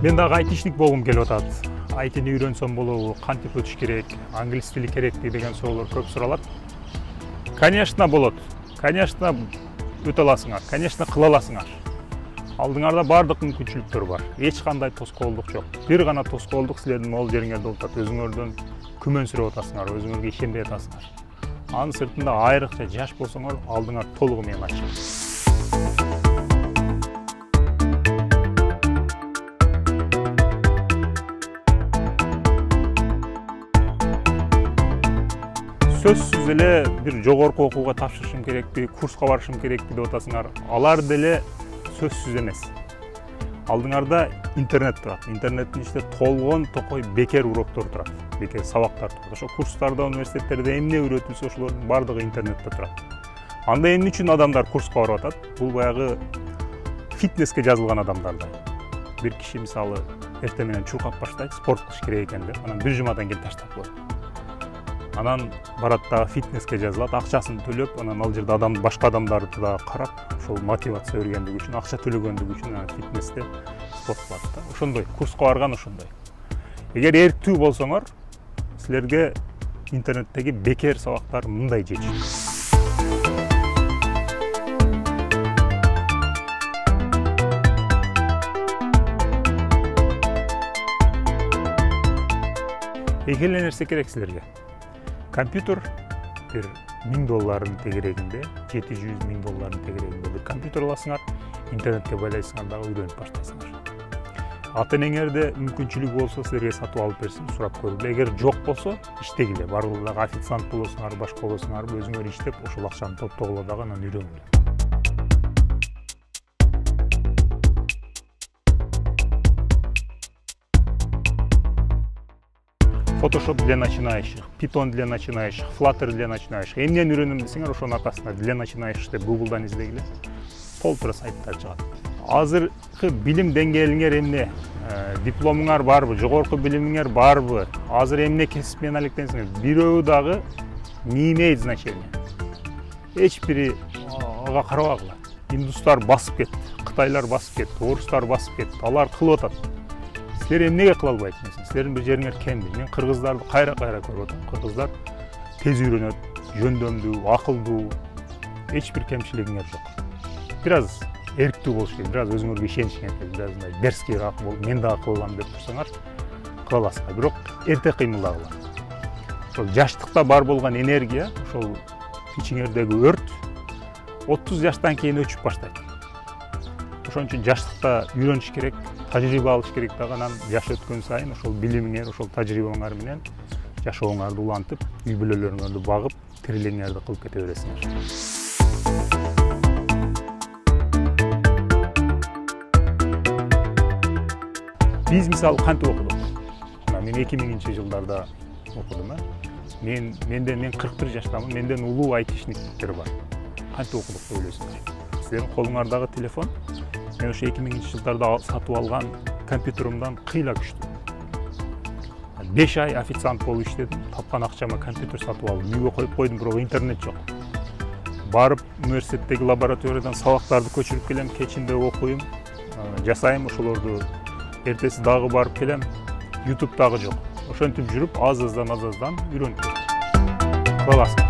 Мен дагы айтишник болгум келип атат. Айтыны үйрөнсөм болобу, кантип өтүш керек, англис тили керекпи деген суроолор көп суралат. Конечно, болот. Конечно, өтө аласыңар. Конечно, кыла аласыңар. Алдыңарда бардык мүмкүнчүлүктөр бар. Эч кандай тоскоолдук жок. Бир гана тоскоолдук силердин могул жериңерде болуп атат. Өзүңөрдөн күмөнсүрөп атасыңар, өзүңөргө ишенбей атасыңар. Анын сыртында айрыкча жаш болсоңор, алдыңар толугу менен ачык. Сөзсүз эле бир жогорку окууга тапшырышым керекпи, курска барышым керекпи деп атасыңар. Алар деле сөзсүз эмес. Алдыңарда интернет турат. Интернеттин ичинде толгон токой бекер уроктор турат, бекер сабактар турат. Ошо курстарда, университеттерде эмне үйрөтүлсө, ошолордун бардыгы интернетте турат. Анда эмне үчүн адамдар курска барып атат? Бул баягы фитнеске жазылган адамдарда. Бир киши мисалы эртең менен чуркап баштайт, спорт кылыш керек экен деп, анан бир жумадан кийин таштап коет. Анан барат дагы фитнеске жазылат, акчасын төлөп, анан ал жерде башка адамдарды да карап, ошол мотивация бергендиги үчүн, акча төлөгөндүгү үчүн фитнесте спорт кылат да. Ошондой, курска барган ошондой. Эгер эрктүү болсоңор, силерге интернеттеги бекер сабактар мындай жетишет. Эки эле нерсе керек силерге. Компьютер бир $1000 тегерегинде, $700,000 тегерегинде бир компьютер аласыңар, интернетке байлайсыңар дагы үйрөнүп баштайсыңар. Ата энеңерде мүмкүнчүлүгү болсо силерге сатып алып берсин, сурап көргүлө. Эгер жок болсо, иштегиле. Баргыла дагы официант болосуңар, башка болосуңар, өзүңөр иштеп, ошол акчаны топтогула дагы анан үйрөнгүлө. Photoshop для начинающих, Python для начинающих, Flutter для начинающих. Эмнени үйрөнөм десеңер, ошонун аркасында для начинающих деп Google'дан издегиле. Толтура сайттар чыгат. Азыркы билим деңгээлиңер эмне? Дипломуңар барбы? Жогорку билимиңер барбы? Азыр эмне кесип менен алектенсиңер? Бирөө дагы не имеет значения. Эч бири ага карабагыла. Индустар басып кетти, кытайлар басып кетти, орустар басып кетти. Алар кылып атат. Силер эмнеге кыла албайсыңар? Силердин бир жериңер кемби. Мен кыргыздарды кайра-кайра көрүп атам. Кыргыздар тез үйрөнөт, жөндөмдүү, акылдуу, эч бир кемчилигиңер жок. Бир аз эрктүү болуш керек, бир аз өзүңөргө ишенишиңер керек, бир аз мындай дерзкий болуп, мен дагы кылам деп турсаңар, кыла аласыңар. Бирок эрте кыймылдагыла. Ошол жаштыкта бар болгон энергия, ошол ичиңердеги өрт 30 жаштан кийин өчүп баштайт. Ошон үчүн жаштыкта үйрөнүш керек, тажрыйба алыш керек дагы, анан жаш өткөн сайын ошол билимиңер, ошол тажрыйбаңар менен жашооңарды улантып, үй бүлөлөрүңөрдү багып, тирилигиңерди кылып кете бересиңер. Биз мисалы кантип окудук? Мен 2000-жылдарда окудум. Мен 41 жаштамын, менден улуу айтишниктер бар. Кантип окудук деп ойлойсуңар? Силердин колуңардагы телефон, мен ошо 2000-жылдарда сатып алган компьютеримден кыйла күчтүү. 5 ай официант болуп иштедим, тапкан акчама компьютер сатып алдым. Үйгө коюп койдум, бирок интернет жок. Барып университеттеги лабораториядан сабактарды көчүрүп келем, кечинде окуйм, жасайм, ошолорду эртеси дагы барып келем. YouTube дагы жок. Ошентип жүрүп, аз-аздан үйрөнүп кеттим. Кыла аласың.